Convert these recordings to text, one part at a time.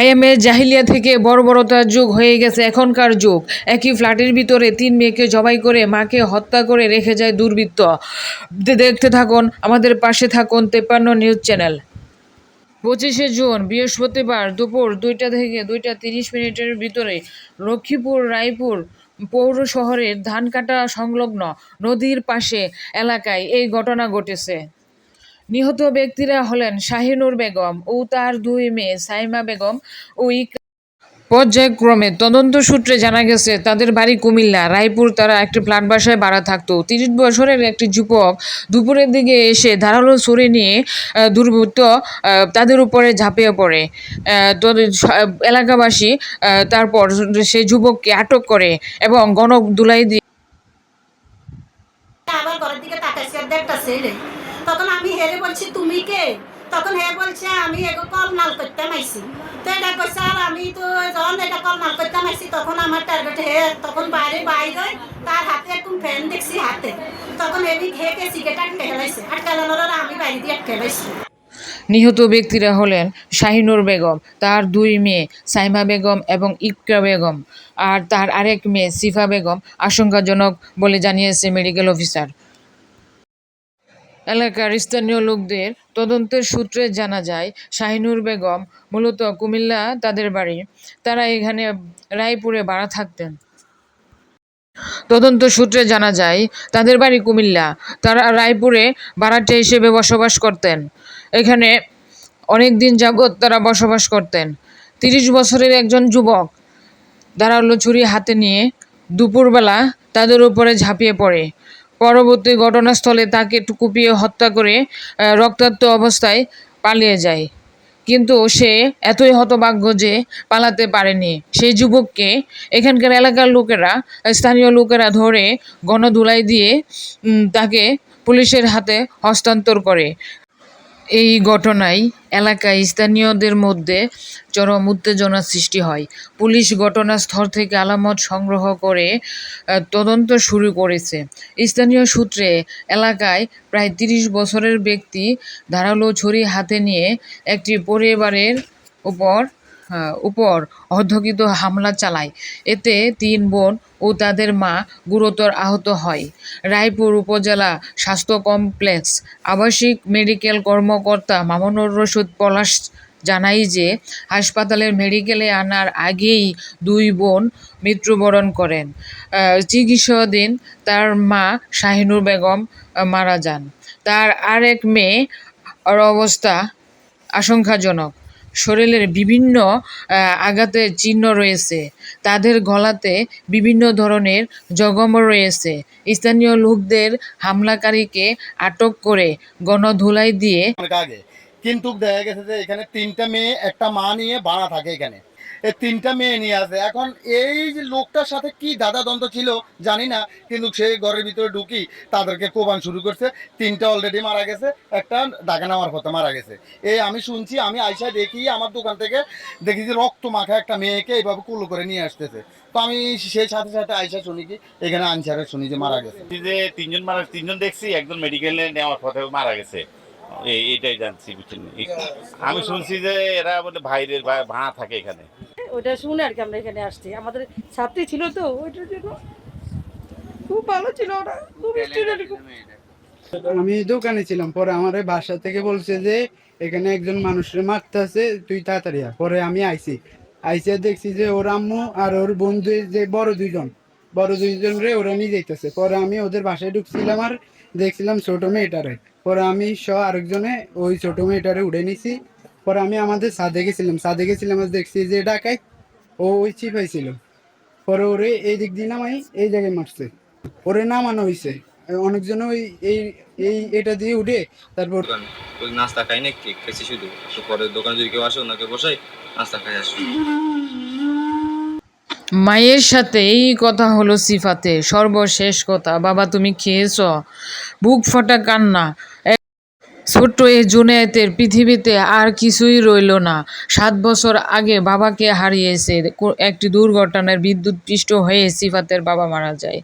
IMA জাহিলিয়া থেকে বর্বরতার যুগ হয়ে গেছে এখনকার যুগ। একই ফ্ল্যাটের ভিতরে ৩ মেয়েকে জবাই করে মাকে হত্যা করে রেখে যায় দুর্বৃত্ত। দেখতে থাকুন, আমাদের পাশে থাকুন ৫৩ নিউজ চ্যানেল। ২৫শে জুন বৃহস্পতিবার দুপুর ২টা থেকে ২টা ৩০ মিনিটের ভিতরে লক্ষ্মীপুর রায়পুর পৌর শহরের ধানকাটা সংলগ্ন নদীর পাশে এলাকায় এই ঘটনা ঘটেছে। নিহত ব্যক্তিরা হলেন শাহিনুর বেগম ও তার ২ মেয়ে সাইমা বেগম ও পর্যায়ক্রমে তদন্ত সূত্রে জানা গেছে তাদের বাড়ি কুমিল্লা রায়পুর। তারা একটি ফ্ল্যাট বাসায় ভাড়া থাকতো। ৩০ বছরের একটি যুবক দুপুরের দিকে এসে ধারালো ছুরি নিয়ে দুর্বৃত্ত তাদের উপরে ঝাঁপিয়ে পড়ে। এলাকাবাসী তারপর সেই যুবককে আটক করে এবং গণধুলাই দিয়ে আবার ঘরের দিকে তাকাইছে আর দেখতাছে রে। তখন আমি হেরে বলছি তুমি কে? তখন হে বলছে আমি এগো কল নাল করতাম আইছি। তো এটা কইছে আর আমি তো যখন এটা কল নাল করতাম আইছি তখন আমার টার্গেট হে তখন বাইরে তার হাতে একটু ফ্যান দেখছি হাতে। তখন এমনি হেকে সিগারেট আটকে ফেলাইছে। আটকে ফেলানোর আমি বাইরে দিয়ে আটকে ফেলাইছি। নিহত ব্যক্তিরা হলেন শাহিনুর বেগম, তার ২ মেয়ে সাইমা বেগম এবং ইকরা বেগম, আর তার আরেক মেয়ে সিফা বেগম আশঙ্কাজনক বলে জানিয়েছে মেডিকেল অফিসার। এলাকার স্থানীয় লোকদের তদন্তের সূত্রে জানা যায় শাহিনুর বেগম মূলত কুমিল্লা তাদের বাড়ি। তারা এখানে রায়পুরে ভাড়া থাকতেন। তদন্ত সূত্রে জানা যায় তাদের বাড়ি কুমিল্লা, তারা রায়পুরে ভাড়াটে হিসেবে বসবাস করতেন। এখানে অনেক দিন যাবৎ তারা বসবাস করতেন। ৩০ বছরের একজন যুবক ধারালো ছুরি হাতে নিয়ে দুপুরবেলা তাদের উপরে ঝাঁপিয়ে পড়ে। পরবর্তী ঘটনাস্থলে তাকে কুপিয়ে হত্যা করে রক্তাক্ত অবস্থায় পালিয়ে যায়। কিন্তু সে এতই হতভাগ্য যে পালাতে পারেনি। সেই যুবককে এখানকার এলাকার লোকেরা, স্থানীয় লোকেরা ধরে গণধুলাই দিয়ে তাকে পুলিশের হাতে হস্তান্তর করে। এই ঘটনায় এলাকায় স্থানীয়দের মধ্যে চরম উত্তেজনার সৃষ্টি হয়। পুলিশ ঘটনাস্থল থেকে আলামত সংগ্রহ করে তদন্ত শুরু করেছে। স্থানীয় সূত্রে এলাকায় প্রায় ৩০ বছরের ব্যক্তি ধারালো ছুরি হাতে নিয়ে একটি পরিবারের উপর অতর্কিত হামলা চালায়। এতে ৩ বোন ও তাদের মা গুরুতর আহত হয়। রায়পুর উপজেলা স্বাস্থ্য কমপ্লেক্স আবাসিক মেডিকেল কর্মকর্তা মামুনুর রশিদ পলাশ জানায় যে হাসপাতালের মেডিকেলে আনার আগেই ২ বোন মৃত্যুবরণ করেন। চিকিৎসাধীন তার মা শাহিনুর বেগম মারা যান। তার আরেক মেয়ের অবস্থা আশঙ্কাজনক। শরীরের বিভিন্ন আঘাতের চিহ্ন রয়েছে। তাদের গলাতে বিভিন্ন ধরনের জখম রয়েছে। স্থানীয় লোকদের হামলাকারীকে আটক করে গণধুলাই দিয়ে কিন্তু দেখা গেছে যে এখানে ৩টা মেয়ে একটা মা নিয়ে ভাড়া থাকে। এখানে এই ৩টা মেয়ে নিয়ে আছে। এখন এই যে লোকটার সাথে কি দাদা দ্বন্দ্ব ছিল জানি না, কিন্তু সে ঘরের ভিতরে ঢুকি তাদেরকে কোবান শুরু করছে। ৩টা অলরেডি মারা গেছে, একটা ঢাকা নামার পথে মারা গেছে। এই আমি শুনছি, আমি আইসা দেখি আমার দোকান থেকে দেখি যে রক্ত মাখা একটা মেয়েকে এইভাবে কুলো করে নিয়ে আসতেছে। তো আমি সেই সাথে সাথে আইসা শুনি কি এখানে আনসারে শুনি যে মারা গেছে। যে ৩জন দেখছি, একজন মেডিকেলে নেওয়ার পথে মারা গেছে। এইটাই জানছি। আমি শুনছি যে এরা বলে ভাইরের ভাড়া থাকে এখানে। ওটা শুনে আর কি আমরা এখানে আসছি। আমাদের ছাত্রী ছিল তো, ওইটার জন্য খুব ভালো ছিল ওরা, খুব স্টুডেন্ট। আমি দোকানে ছিলাম, পরে আমার বাসা থেকে বলছে যে এখানে একজন মানুষের মারতে আছে, তুই তাড়াতাড়ি আয়। পরে আমি আইসে দেখছি যে ওর আম্মু আর ওর বন্ধু যে বড় দুইজন রে ওরা নিয়ে যাইতেছে। পরে আমি ওদের বাসায় ঢুকছিলাম আর দেখছিলাম ছোট মেয়েটারে। পরে আমি আরেকজনে ওই ছোট মেয়েটারে উঠে নিছি। পরে আমি আমাদের ছাদে গেছিলাম আর দেখছি যে ডাকাই ওই চিপাই ছিল। পরে ওরে এই দিক দিয়ে নামাই এই জায়গায় মারছে। ওরে নামানো হয়েছে অনেকজন ওই এই এটা দিয়ে উঠে তারপর ওই নাস্তা খাই না, কেক খাইছি শুধু। তো পরে দোকানে যদি কেউ আসে ওনাকে বসাই নাস্তা খাই আসি। মায়ের সাথে এই কথা হলো সিফাতে সর্বশেষ কথা। বাবা তুমি খেয়েছ? বুক ফাটা কান্না। ছোট্ট এই জুনায়েতের পৃথিবীতে আর কিছুই রইল না। 7 বছর আগে বাবাকে হারিয়েছে। একটি দুর্ঘটনায় বিদ্যুৎপৃষ্ট হয়ে সিফাতের বাবা মারা যায়।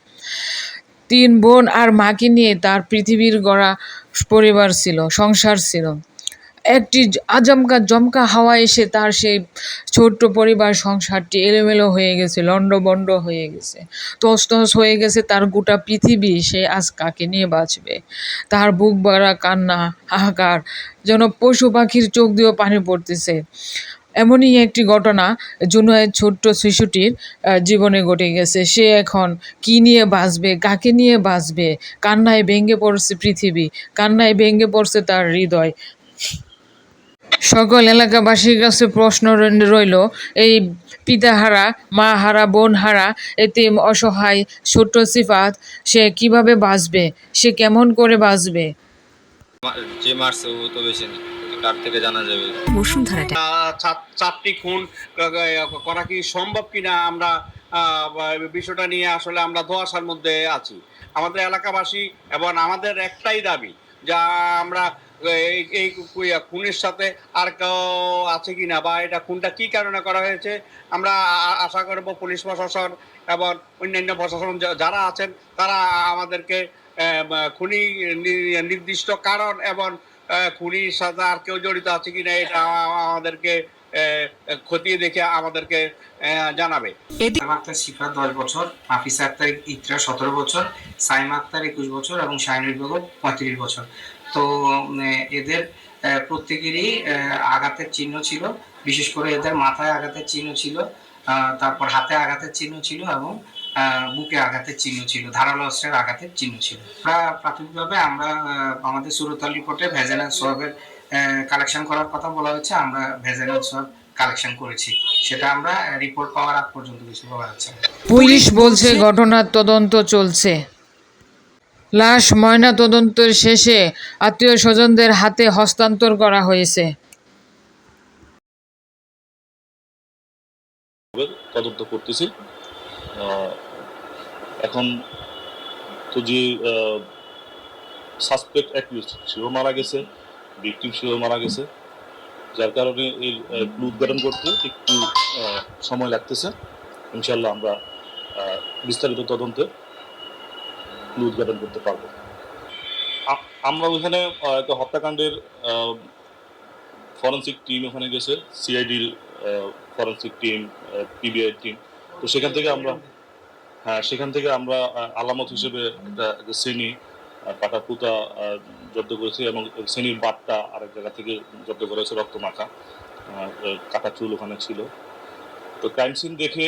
3 বোন আর মাকে নিয়ে তার পৃথিবীর গড়া পরিবার ছিল, সংসার ছিল। একটি আচমকা জমকা হাওয়া এসে তার সেই ছোট্ট পরিবার সংসারটি এলোমেলো হয়ে গেছে, লণ্ডভণ্ড হয়ে গেছে, তছনছ হয়ে গেছে তার গোটা পৃথিবী। সে আজ কাকে নিয়ে বাঁচবে? তার বুক ভরা কান্না, হাহাকার, যেন পশু পাখির চোখ দিয়েও পানি পড়তেছে। এমনই একটি ঘটনা জুনায়েদ ছোট্ট শিশুটির জীবনে ঘটে গেছে। সে এখন কি নিয়ে বাঁচবে, কাকে নিয়ে বাঁচবে? কান্নায় ভেঙে পড়ছে পৃথিবী, কান্নায় ভেঙে পড়ছে তার হৃদয়। সকল এলাকাবাসীর কাছে প্রশ্ন রইল, এই পিতাহারা, মাহারা, বোনহারা, এতিম, অসহায় ছোট্ট সিফাত, সে কিভাবে বাঁচবে? সে কেমন করে বাঁচবে? যে মারছে ও তো বেশি না, কার থেকে জানা যাবে। বসুন্ধরাটা চারটি খুন করা কি সম্ভব কিনা আমরা বিষয়টা নিয়ে আসলে আমরা ধোঁয়াশার মধ্যে আছি। আমাদের এলাকাবাসী এবং আমাদের একটাই দাবি, যা আমরা এই খুনের সাথে আর কেউ আছে কিনা বা এটা খুনটা কি কারণে করা হয়েছে, আমরা আশা করব পুলিশ প্রশাসন এবং অন্যান্য প্রশাসন যারা আছেন তারা আমাদেরকে খুনি নির্দিষ্ট কারণ এবং খুনির সাথে আর কেউ জড়িত আছে কিনা এটা আমাদেরকে খতিয়ে দেখে আমাদেরকে জানাবে। আক্তার শিফা 10 বছর, হাফিজা আক্তার ইকরা 17 বছর, সাইমা আক্তার 21 বছর এবং শাহিনুর বেগম 35 বছর। তো এদের প্রত্যেকেরই আঘাতের চিহ্ন ছিল, বিশেষ করে এদের মাথায় আঘাতের চিহ্ন ছিল, তারপর হাতে আঘাতের চিহ্ন ছিল এবং বুকে আঘাতের চিহ্ন ছিল, ধারালো অস্ত্রের আঘাতের চিহ্ন ছিল। প্রাথমিকভাবে আমরা আমাদের সুরতাল রিপোর্টে ভেজাইনাল সোয়াবের কালেকশন করার কথা বলা হচ্ছে। আমরা ভেজাইনাল সোয়াব কালেকশন করেছি, সেটা আমরা রিপোর্ট পাওয়ার আগ পর্যন্ত কিছু পাওয়া যাচ্ছে না। পুলিশ বলছে ঘটনার তদন্ত চলছে। লাশ ময়না তদন্তের শেষে আত্মীয় স্বজনদের হাতে হস্তান্তর করা হয়েছে। তদন্ত করতেছি। এখন তো যে সাসপেক্ট অ্যাকিউজড সেও মারা গেছে, ভিকটিম সেও মারা গেছে, যার কারণে এর ক্লু উদ্ঘাটন করতে একটু সময় লাগতেছে। ইনশাল্লাহ আমরা বিস্তারিত তদন্তে ক্লু উদ্ঘাটন করতে পারবো। আমরা ওখানে একটা হত্যাকাণ্ডের ফরেন্সিক টিম ওখানে গেছে, সিআইডির ফরেন্সিক টিম, পিবিআই টিম। তো সেখান থেকে আমরা আলামত হিসেবে একটা শ্রেণী কাটা পুতা জব্দ করেছি এবং শ্রেণীর বাটটা আরেক জায়গা থেকে জব্দ করেছে, রক্ত মাখা কাটা চুল ওখানে ছিল। তো ক্রাইম সিন দেখে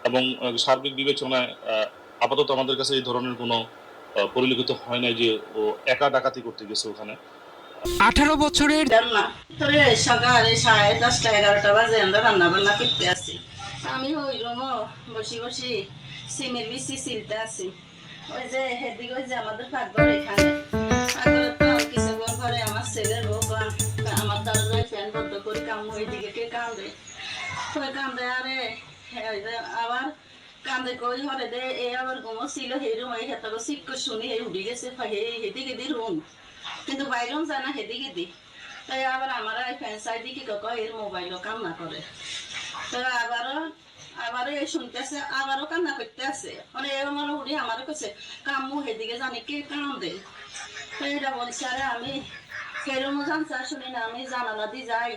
এবং সার্বিক বিবেচনায় আপাতত আমাদের কাছে এই ধরনের কোনো পরিলক্ষিত হয় নাই যে ও একা ডাকাতি করতে গেছে ওখানে। 18 বছরের সকাল 10:30 11টা বাজে আমরা রান্না বান্না করতে আসি। আমি ওই রুমও বসি সিমের বিচি সিলতে আছি। ওই যে হেদিকে ওই যে আমাদের পাকঘর এখানে কিছুক্ষণ পরে আমার ছেলের বউ আমার দরজায় ফ্যান বন্ধ করে কামু ওইদিকে কে কান্দে আরে আবার কান্দে কই হরে দে এ আবার ঘুমো ছিল সেই রুম এই হেতাকে সিট করে শুনি এই উঠে গেছে হেদিকে দি রুম, কিন্তু বাইরেও যায় না হেদিকে দি। তাই আবার আমার এই ফ্যান সাইড দিকে এর মোবাইলও কাম না করে। তো আবারও এই শুনতেছে, আবারও কান্না করতে আছে। মানে এমন উঠে আমারও কাছে কামু হেদিকে জানি কে কান্দে। তো এটা বলছে আরে আমি সেরকম জানছি শুনি না, আমি জানালা দিয়ে যাই